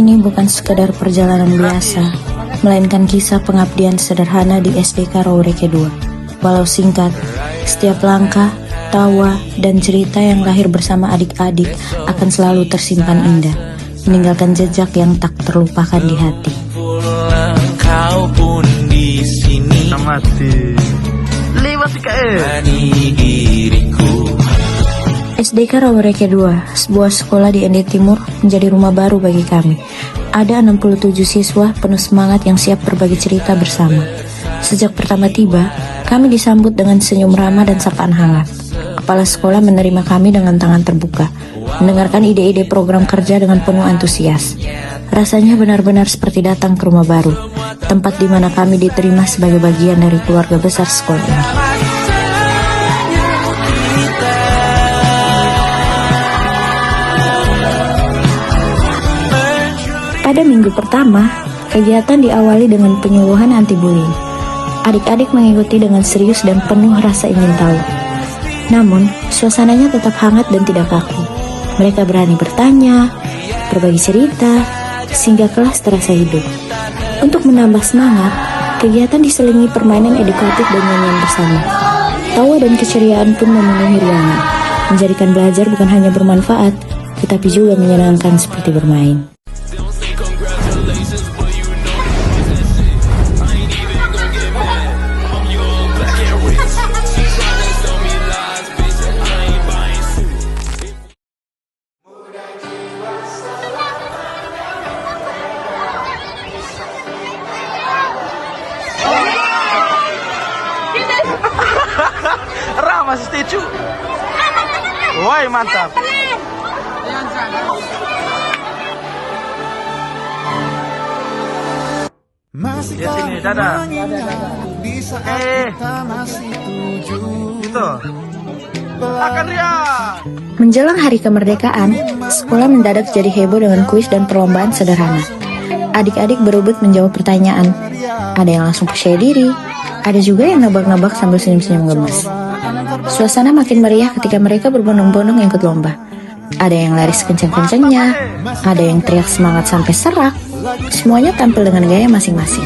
ini bukan sekedar perjalanan biasa, melainkan kisah pengabdian sederhana di SDK Roureke 2. Walau singkat, setiap langkah, tawa, dan cerita yang lahir bersama adik-adik akan selalu tersimpan indah, meninggalkan jejak yang tak terlupakan di hati. Kau pun di sini mati. Lewat diriku. SDK Roureke 2, sebuah sekolah di ND Timur, menjadi rumah baru bagi kami. Ada 67 siswa penuh semangat yang siap berbagi cerita bersama. Sejak pertama tiba, kami disambut dengan senyum ramah dan sapaan hangat. Kepala sekolah menerima kami dengan tangan terbuka, mendengarkan ide-ide program kerja dengan penuh antusias. Rasanya benar-benar seperti datang ke rumah baru, tempat di mana kami diterima sebagai bagian dari keluarga besar sekolah ini. Pada minggu pertama, kegiatan diawali dengan penyuluhan anti-bullying. Adik-adik mengikuti dengan serius dan penuh rasa ingin tahu. Namun, suasananya tetap hangat dan tidak kaku. Mereka berani bertanya, berbagi cerita, sehingga kelas terasa hidup. Untuk menambah semangat, kegiatan diselingi permainan edukatif dan nyanyian bersama. Tawa dan keceriaan pun memenuhi ruangan, menjadikan belajar bukan hanya bermanfaat, tetapi juga menyenangkan seperti bermain. Masih setuju. Woi, mantap. Ya sini, dadah. Gitu. Akan Rian. Menjelang hari kemerdekaan, sekolah mendadak jadi heboh dengan kuis dan perlombaan sederhana. Adik-adik berebut menjawab pertanyaan. Ada yang langsung percaya diri, ada juga yang nebak-nebak sambil senyum-senyum gemes. Suasana makin meriah ketika mereka berbondong-bondong ikut lomba. Ada yang lari sekencang-kencangnya, ada yang teriak semangat sampai serak. Semuanya tampil dengan gaya masing-masing.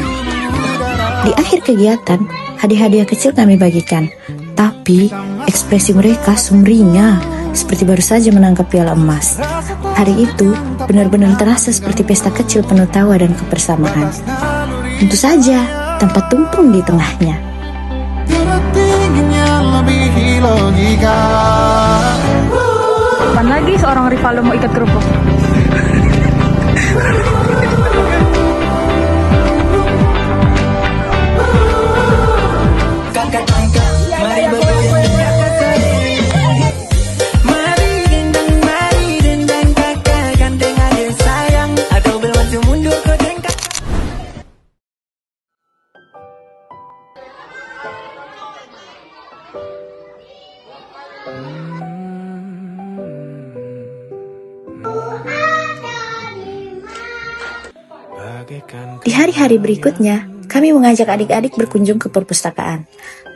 Di akhir kegiatan, hadiah-hadiah kecil kami bagikan. Tapi, ekspresi mereka sumringah, seperti baru saja menangkap piala emas. Hari itu, benar-benar terasa seperti pesta kecil penuh tawa dan kebersamaan. Tentu saja, tanpa tumpeng di tengahnya. Kapan lagi seorang Rivaldo mau ikat kerupuk? Di hari-hari berikutnya, kami mengajak adik-adik berkunjung ke perpustakaan.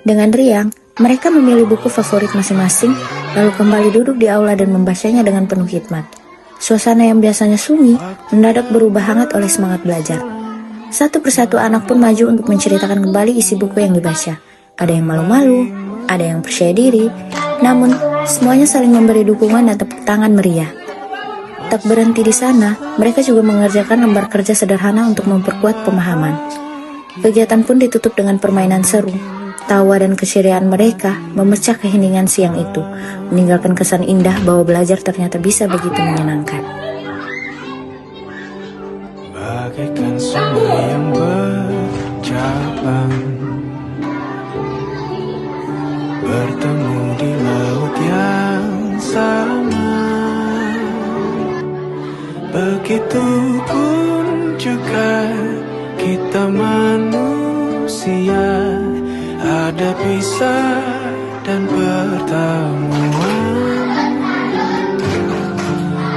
Dengan riang, mereka memilih buku favorit masing-masing, lalu kembali duduk di aula dan membacanya dengan penuh hikmat. Suasana yang biasanya sunyi, mendadak berubah hangat oleh semangat belajar. Satu persatu anak pun maju untuk menceritakan kembali isi buku yang dibaca. Ada yang malu-malu, ada yang percaya diri, namun semuanya saling memberi dukungan dan tepuk tangan meriah. Tak berhenti di sana, mereka juga mengerjakan lembar kerja sederhana untuk memperkuat pemahaman. Kegiatan pun ditutup dengan permainan seru. Tawa dan keceriaan mereka memecah keheningan siang itu, meninggalkan kesan indah bahwa belajar ternyata bisa begitu menyenangkan. Bagaikan sungai yang bercabang, bertemu di laut yang sama. Begitupun juga kita manusia, ada pisah dan pertemuan,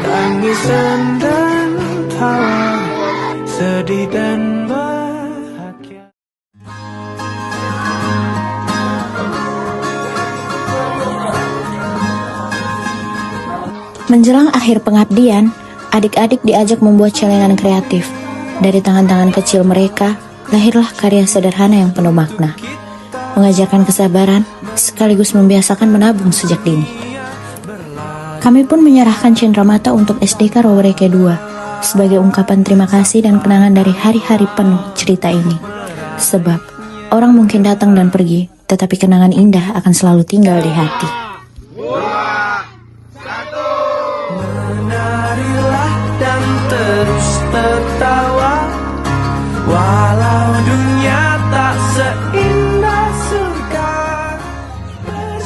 tangisan dan tawa, sedih dan bahagia. Menjelang akhir pengabdian, Adik-adik diajak membuat celengan kreatif. Dari tangan-tangan kecil mereka, lahirlah karya sederhana yang penuh makna. Mengajarkan kesabaran, sekaligus membiasakan menabung sejak dini. Kami pun menyerahkan cenderamata untuk SDK Rowereke 2 sebagai ungkapan terima kasih dan kenangan dari hari-hari penuh cerita ini. Sebab, orang mungkin datang dan pergi, tetapi kenangan indah akan selalu tinggal di hati. Menarilah dan terus tertawa, walau dunia tak seindah surga.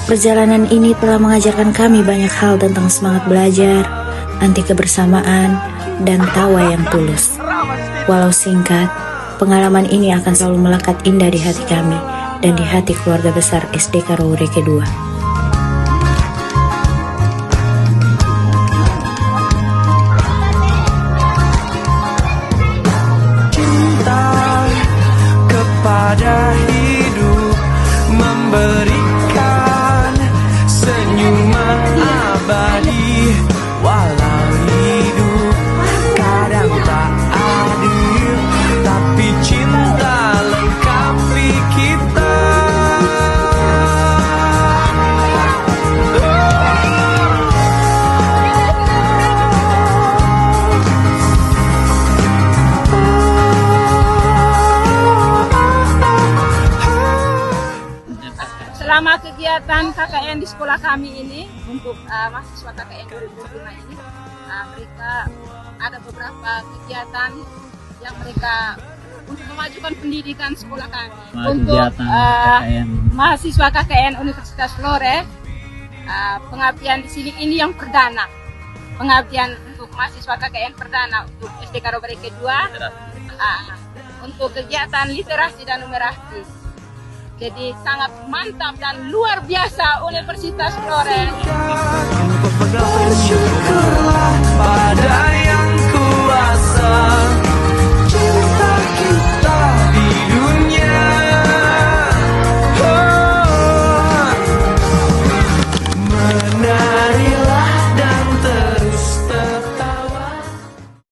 Perjalanan ini telah mengajarkan kami banyak hal tentang semangat belajar, anti kebersamaan, dan tawa yang tulus. Walau singkat, pengalaman ini akan selalu melekat indah di hati kami dan di hati keluarga besar SDK Rowereke 2. Pada hidup memberikan senyuman abadi, walau hidup kadang tak adil, tapi cinta lengkapi kita. Selama kegiatan KKN di sekolah kami ini, untuk mahasiswa KKN 2025 ini, mereka ada beberapa kegiatan yang mereka untuk memajukan pendidikan sekolah kami. Untuk mahasiswa KKN Universitas Flores, pengabdian di sini ini yang perdana. Pengabdian untuk mahasiswa KKN perdana untuk SDK Rowereke 2, untuk kegiatan literasi dan numerasi. Jadi sangat mantap dan luar biasa Universitas Flores. Bersyukurlah pada